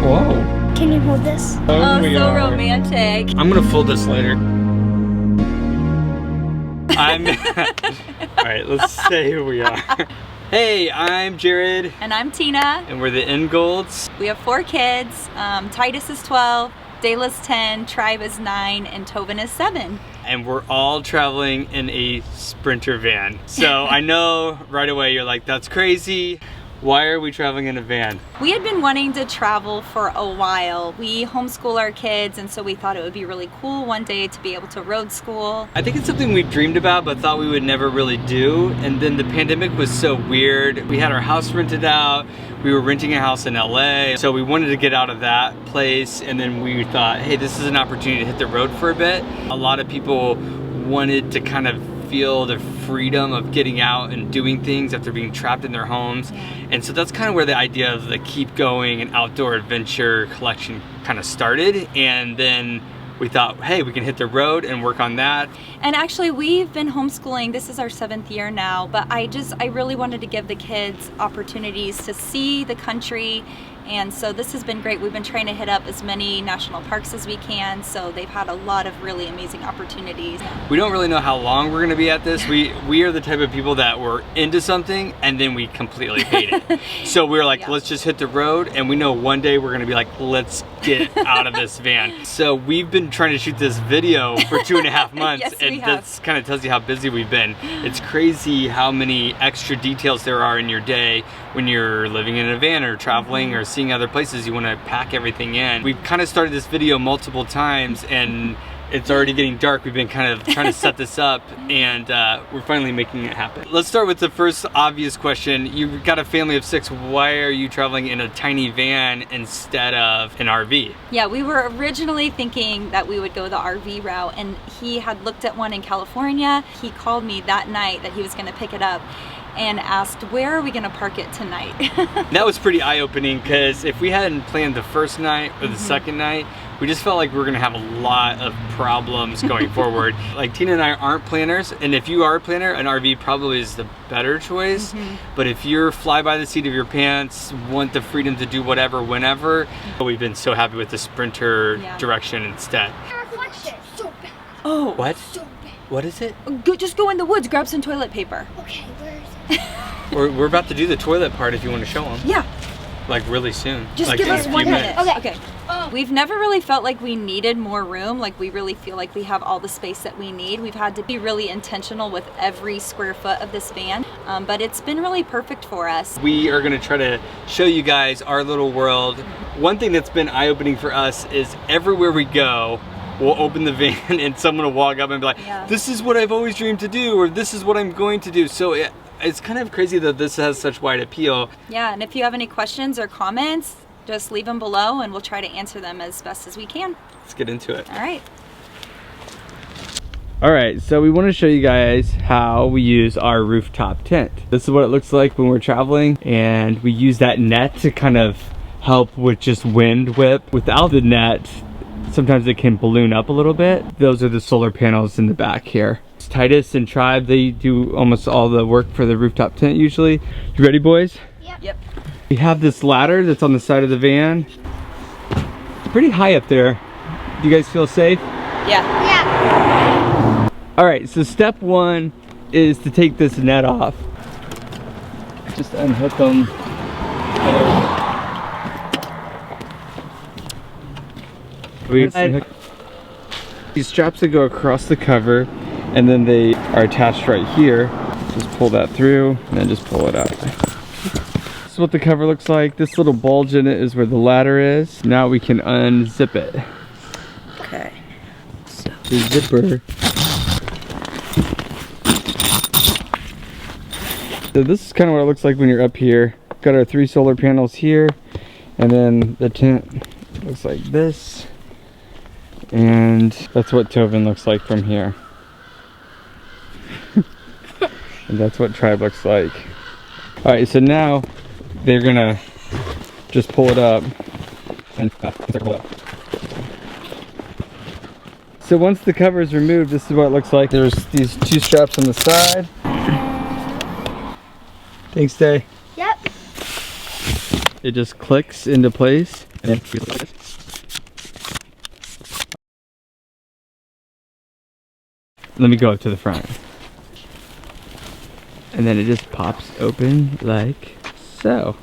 Whoa. Can you hold this? Oh, so romantic. I'm gonna fold this later. Alright, let's say who we are. Hey, I'm Jared. And I'm Tina. And we're the Ingolds. We have 4 kids. Titus is 12, Dayla's 10, Tribe is 9, and Tobin is 7. And we're all traveling in a Sprinter van. So I know right away you're like, that's crazy. Why are we traveling in a van? We had been wanting to travel for a while. We homeschool our kids, and so we thought it would be really cool one day to be able to road school. I think it's something we dreamed about but thought we would never really do. And then the pandemic was so weird. We had our house rented out. We were renting a house in LA. So we wanted to get out of that place. And then we thought, hey, this is an opportunity to hit the road for a bit. A lot of people wanted to kind of feel the freedom of getting out and doing things after being trapped in their homes. And so that's kind of where the idea of the Keep Going and Outdoor Adventure collection kind of started. And then we thought, hey, we can hit the road and work on that. And actually, we've been homeschooling. This is our 7th year now, but I really wanted to give the kids opportunities to see the country. And so this has been great. We've been trying to hit up as many national parks as we can, so they've had a lot of really amazing opportunities. We don't really know how long we're gonna be at this. We are the type of people that were into something and then we completely hate it. So we were like, let's just hit the road, and we know one day we're gonna be like, let's get out of this van. So we've been trying to shoot this video for 2.5 months. Yes, and that kind of tells you how busy we've been. It's crazy how many extra details there are in your day when you're living in a van or traveling or seeing other places. You want to pack everything in. We've kind of started this video multiple times and it's already getting dark. We've been kind of trying to set this up, and we're finally making it happen. Let's start with the first obvious question. You've got a family of 6. Why are you traveling in a tiny van instead of an RV? Yeah, we were originally thinking that we would go the RV route, and he had looked at one in California. He called me that night that he was going to pick it up and asked, where are we gonna park it tonight? That was pretty eye-opening, because if we hadn't planned the first night or the second night, we just felt like we were gonna have a lot of problems going forward. Like, Tina and I aren't planners, and if you are a planner, an RV probably is the better choice. But if you're fly by the seat of your pants, want the freedom to do whatever, whenever, we've been so happy with the Sprinter direction instead. Oh, what? So bad. What is it? Just go in the woods, grab some toilet paper. Okay, where is it? We're about to do the toilet part if you want to show them. Yeah. Like really soon. Just like give us 1 minute. Okay. We've never really felt like we needed more room. Like, we really feel like we have all the space that we need. We've had to be really intentional with every square foot of this van, but it's been really perfect for us. We are gonna try to show you guys our little world. One thing that's been eye-opening for us is everywhere we go, we'll open the van and someone will walk up and be like, this is what I've always dreamed to do, or this is what I'm going to do. So it's kind of crazy that this has such wide appeal. Yeah, and if you have any questions or comments, just leave them below and we'll try to answer them as best as we can. Let's get into it. All right. All right, so we want to show you guys how we use our rooftop tent. This is what it looks like when we're traveling, and we use that net to kind of help with just wind whip. Without the net, sometimes it can balloon up a little bit. Those are the solar panels in the back here. Titus and Tribe, they do almost all the work for the rooftop tent usually. You ready, boys? Yep. We have this ladder that's on the side of the van. It's pretty high up there. Do you guys feel safe? Yeah. All right, so step 1 is to take this net off. Just unhook them. These straps that go across the cover, and then they are attached right here. Just pull that through and then just pull it out. This is what the cover looks like. This little bulge in it is where the ladder is. Now we can unzip it. Okay. So The zipper. So this is kind of what it looks like when you're up here. Got our 3 solar panels here, and then the tent looks like this. And that's what Tobin looks like from here. And that's what Tribe looks like. Alright, so now they're gonna just pull it up and pull it up. So once the cover is removed, this is what it looks like. There's these 2 straps on the side. Thanks, Day. Yep. It just clicks into place. And then let me go up to the front. And then it just pops open like so.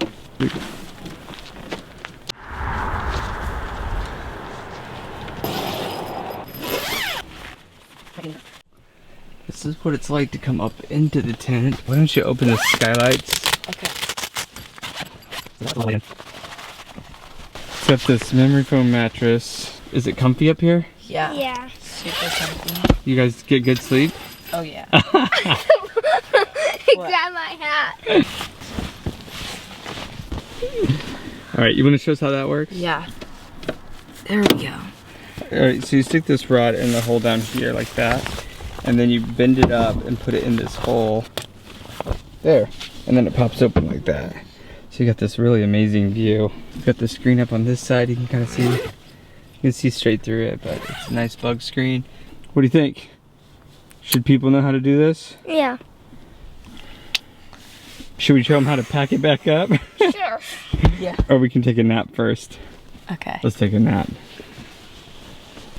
This is what it's like to come up into the tent. Why don't you open the skylights? Okay. Set this memory foam mattress. Is it comfy up here? Yeah. Yeah. Super comfy. You guys get good sleep? Oh yeah. Grab my hat. All right, you want to show us how that works? Yeah. There we go. All right, so you stick this rod in the hole down here like that, and then you bend it up and put it in this hole there, and then it pops open like that. So you got this really amazing view. You've got the screen up on this side. You can kind of see, you can see straight through it, but it's a nice bug screen. What do you think? Should people know how to do this? Yeah. Should we show them how to pack it back up? Sure. Yeah. Or we can take a nap first. Okay. Let's take a nap.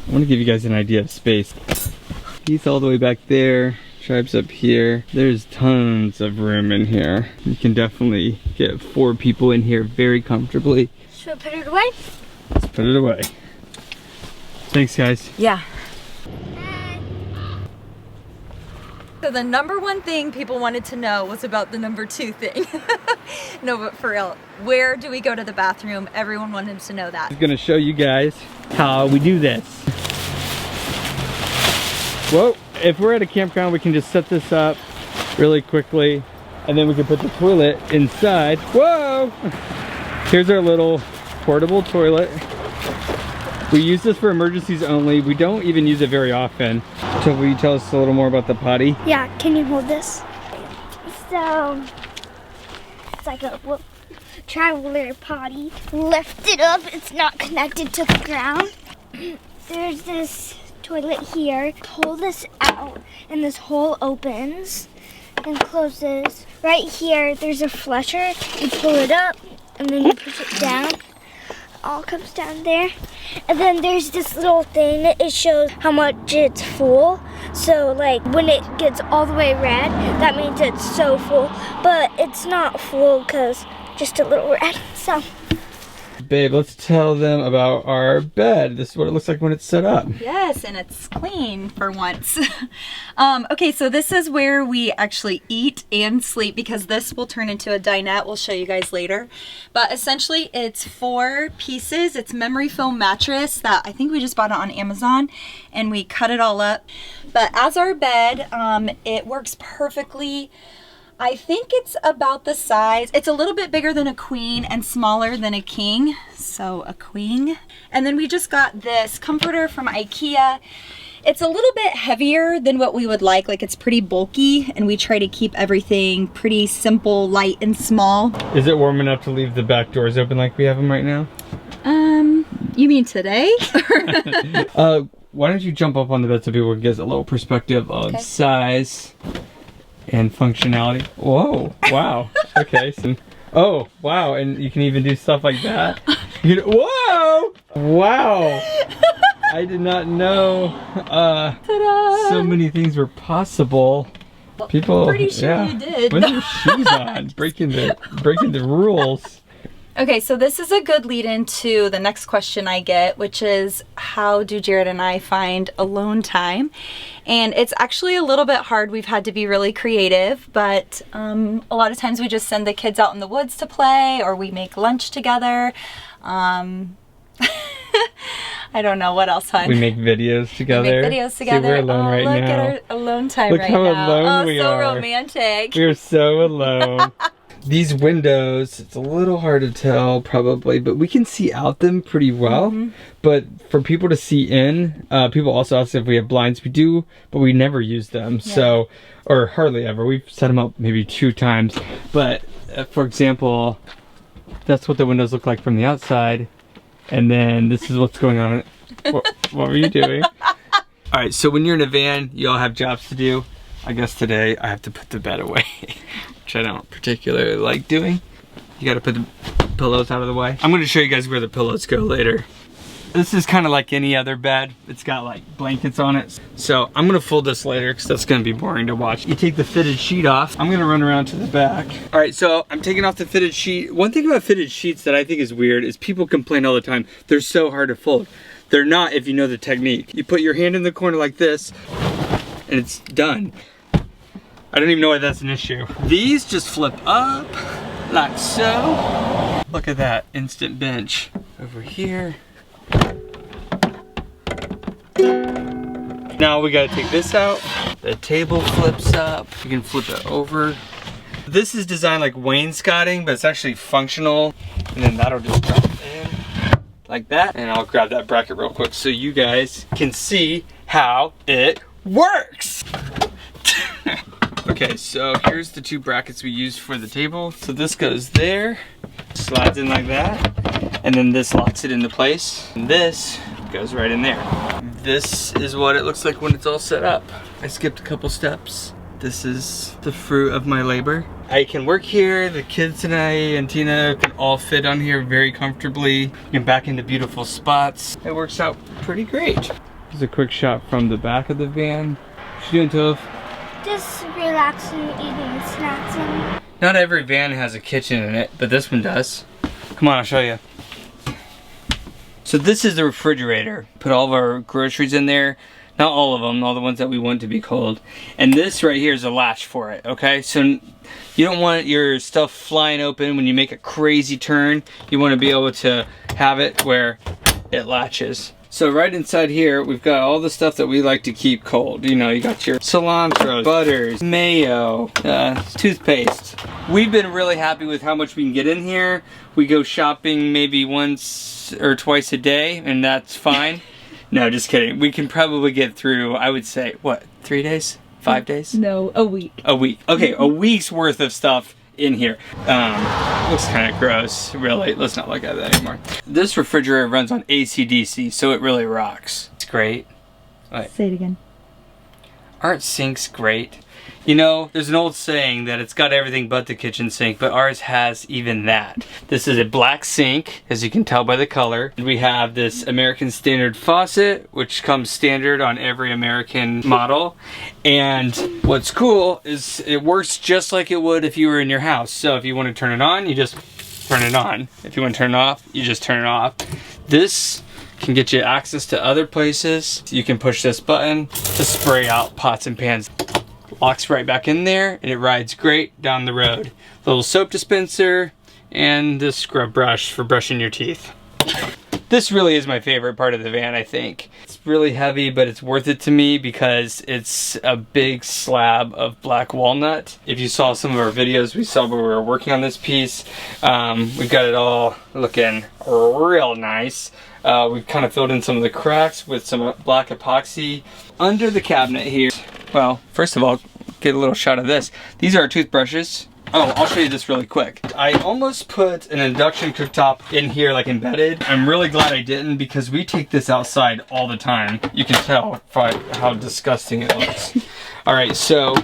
I want to give you guys an idea of space. Heath all the way back there, Tribe's up here. There's tons of room in here. You can definitely get 4 people in here very comfortably. Should I put it away? Let's put it away. Thanks, guys. Yeah. So the number one thing people wanted to know was about the number 2 thing. No, but for real, where do we go to the bathroom? Everyone wanted to know that. I'm gonna show you guys how we do this. Well, if we're at a campground, we can just set this up really quickly, and then we can put the toilet inside. Whoa! Here's our little portable toilet. We use this for emergencies only. We don't even use it very often. So will you tell us a little more about the potty? Yeah, can you hold this? So, it's like a traveler potty. Lift it up, it's not connected to the ground. There's this toilet here. Pull this out, and this hole opens and closes. Right here, there's a flusher. You pull it up, and then you push it down. All comes down there. And then there's this little thing, it shows how much it's full. So like when it gets all the way red, that means it's so full. But it's not full because just a little red. So Babe, let's tell them about our bed. This is what it looks like when it's set up. Yes, and it's clean for once. Okay, so this is where we actually eat and sleep, because this will turn into a dinette. We'll show you guys later. But essentially, it's 4 pieces. It's memory foam mattress that I think we just bought it on Amazon, and we cut it all up. But as our bed, it works perfectly. I think it's about the size. It's a little bit bigger than a queen and smaller than a king. So a queen. And then we just got this comforter from IKEA. It's a little bit heavier than what we would like. Like, it's pretty bulky, and we try to keep everything pretty simple, light, and small. Is it warm enough to leave the back doors open like we have them right now? You mean today? Why don't you jump up on the bed so people can get a little perspective of size and functionality. Whoa, wow. Okay, so, oh, wow, and you can even do stuff like that. Whoa! Wow! I did not know so many things were possible. People, pretty sure you did. With your shoes on, breaking the rules. Okay, so this is a good lead into the next question I get, which is, how do Jared and I find alone time? And it's actually a little bit hard. We've had to be really creative, but a lot of times we just send the kids out in the woods to play, or we make lunch together. I don't know what else, hon. We make videos together. We make videos together. See, we're alone right look now. At our alone time look right how now. Alone we so are. Romantic. We're so alone. These windows, it's a little hard to tell probably, but we can see out them pretty well. But for people to see in, people also ask if we have blinds. We do, but we never use them. Yeah. So, or hardly ever. We've set them up maybe 2 times. But for example, that's what the windows look like from the outside. And then this is what's going on. What were you doing? All right, so when you're in a van, you all have jobs to do. I guess today I have to put the bed away, which I don't particularly like doing. You gotta put pillows out of the way. I'm gonna show you guys where the pillows go later. This is kind of like any other bed. It's got like blankets on it. So I'm gonna fold this later because that's gonna be boring to watch. You take the fitted sheet off. I'm gonna run around to the back. All right, so I'm taking off the fitted sheet. One thing about fitted sheets that I think is weird is people complain all the time. They're so hard to fold. They're not if you know the technique. You put your hand in the corner like this and it's done. I don't even know why that's an issue. These just flip up like so. Look at that instant bench over here. Now we gotta take this out. The table flips up. You can flip it over. This is designed like wainscoting, but it's actually functional. And then that'll just drop in like that. And I'll grab that bracket real quick so you guys can see how it works. Okay, so here's the two brackets we used for the table. So this goes there, slides in like that, and then this locks it into place. And this goes right in there. This is what it looks like when it's all set up. I skipped a couple steps. This is the fruit of my labor. I can work here. The kids and I and Tina can all fit on here very comfortably. You can back into beautiful spots. It works out pretty great. Here's a quick shot from the back of the van. What you doing, Tove? Just relaxing, eating snacks. Not every van has a kitchen in it, but this one does. Come on, I'll show you. So this is the refrigerator. Put all of our groceries in there. Not all of them, all the ones that we want to be cold. And this right here is a latch for it, okay? So you don't want your stuff flying open when you make a crazy turn. You want to be able to have it where it latches. So right inside here, we've got all the stuff that we like to keep cold. You know, you got your cilantro, butters, mayo, toothpaste. We've been really happy with how much we can get in here. We go shopping maybe once or twice a day, and that's fine. No, just kidding. We can probably get through, I would say, what, 3 days? 5 days? No, a week. A week. Okay, a week's worth of stuff in here. Looks kind of gross, really. Let's not look at that anymore. This refrigerator runs on AC/DC, so it really rocks. It's great. Say it again. Aren't sinks great? You know, there's an old saying that it's got everything but the kitchen sink, but ours has even that. This is a black sink, as you can tell by the color. We have this American Standard faucet, which comes standard on every American model. And what's cool is it works just like it would if you were in your house. So if you want to turn it on, you just turn it on. If you want to turn it off, you just turn it off. This can get you access to other places. You can push this button to spray out pots and pans. Locks right back in there, and it rides great down the road. Little soap dispenser, and this scrub brush for brushing your teeth. This really is my favorite part of the van, I think. It's really heavy, but it's worth it to me because it's a big slab of black walnut. If you saw some of our videos we saw where we were working on this piece, we got it all looking real nice. We've kind of filled in some of the cracks with some black epoxy. Under the cabinet here, well, first of all, get a little shot of this. These are our toothbrushes. Oh, I'll show you this really quick. I almost put an induction cooktop in here, like embedded. I'm really glad I didn't because we take this outside all the time. You can tell by how disgusting it looks. All right, so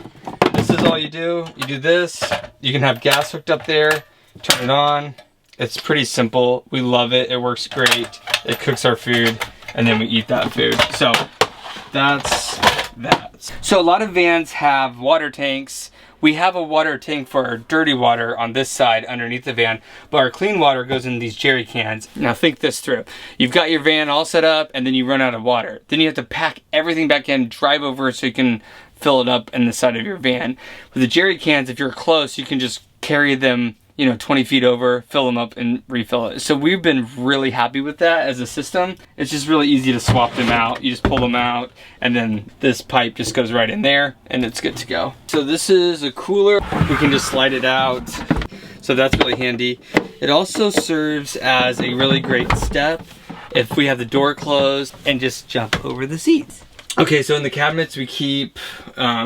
this is all you do. You do this. You can have gas hooked up there. Turn it on. It's pretty simple. We love it. It works great. It cooks our food, and then we eat that food. So that's that. So a lot of vans have water tanks. We have a water tank for our dirty water on this side underneath the van, but our clean water goes in these jerry cans. Now think this through. You've got your van all set up and then you run out of water. Then you have to pack everything back in, drive over so you can fill it up in the side of your van. With the jerry cans, if you're close, you can just carry them, you know, 20 feet over, fill them up and refill it. So we've been really happy with that as a system. It's just really easy to swap them out. You just pull them out and then this pipe just goes right in there and it's good to go. So this is a cooler. We can just slide it out. So that's really handy. It also serves as a really great step if we have the door closed and just jump over the seats. Okay, so in the cabinets we keep,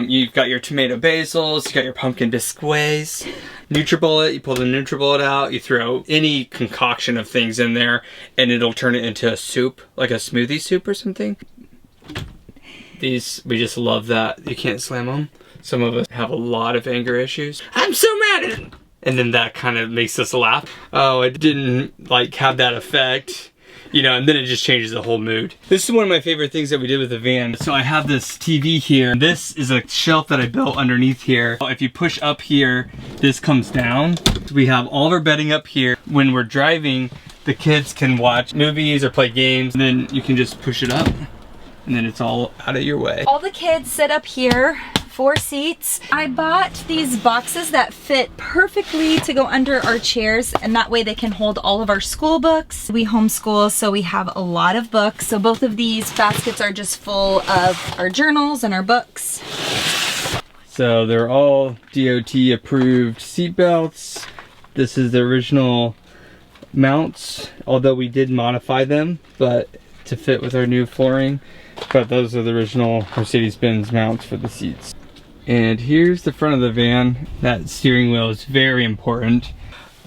you've got your tomato basils, you got your pumpkin biscuits, NutriBullet, you pull the NutriBullet out, you throw any concoction of things in there, and it'll turn it into a soup, like a smoothie soup or something. These, we just love that. You can't slam them. Some of us have a lot of anger issues. I'm so mad at and then that kind of makes us laugh. Oh, it didn't like have that effect, you know, and then it just changes the whole mood. This is one of my favorite things that we did with the van. So I have this TV here. This is a shelf that I built underneath here. If you push up here, this comes down. We have all of our bedding up here. When we're driving, the kids can watch movies or play games, and then you can just push it up, and then it's all out of your way. All the kids sit up here, 4 seats. I bought these boxes that fit perfectly to go under our chairs, and that way they can hold all of our school books. We homeschool, so we have a lot of books. So both of these baskets are just full of our journals and our books. So they're all DOT approved seat belts. This is the original mounts, although we did modify them, but to fit with our new flooring. But those are the original Mercedes-Benz mounts for the seats. And here's the front of the van. That steering wheel is very important.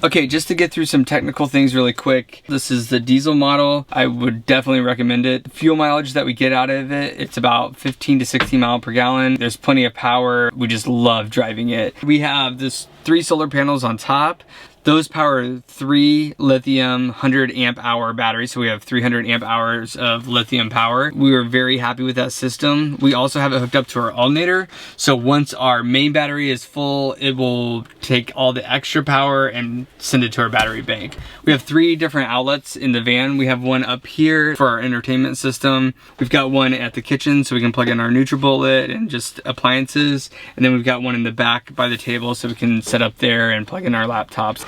Okay, just to get through some technical things really quick. This is the diesel model. I would definitely recommend it. The fuel mileage that we get out of it, it's about 15 to 16 miles per gallon. There's plenty of power. We just love driving it. We have this 3 solar panels on top. Those power 3 lithium 100 amp hour batteries, so we have 300 amp hours of lithium power. We were very happy with that system. We also have it hooked up to our alternator, so once our main battery is full, it will take all the extra power and send it to our battery bank. We have 3 different outlets in the van. We have one up here for our entertainment system. We've got one at the kitchen so we can plug in our NutriBullet and just appliances, and then we've got one in the back by the table so we can set up there and plug in our laptops.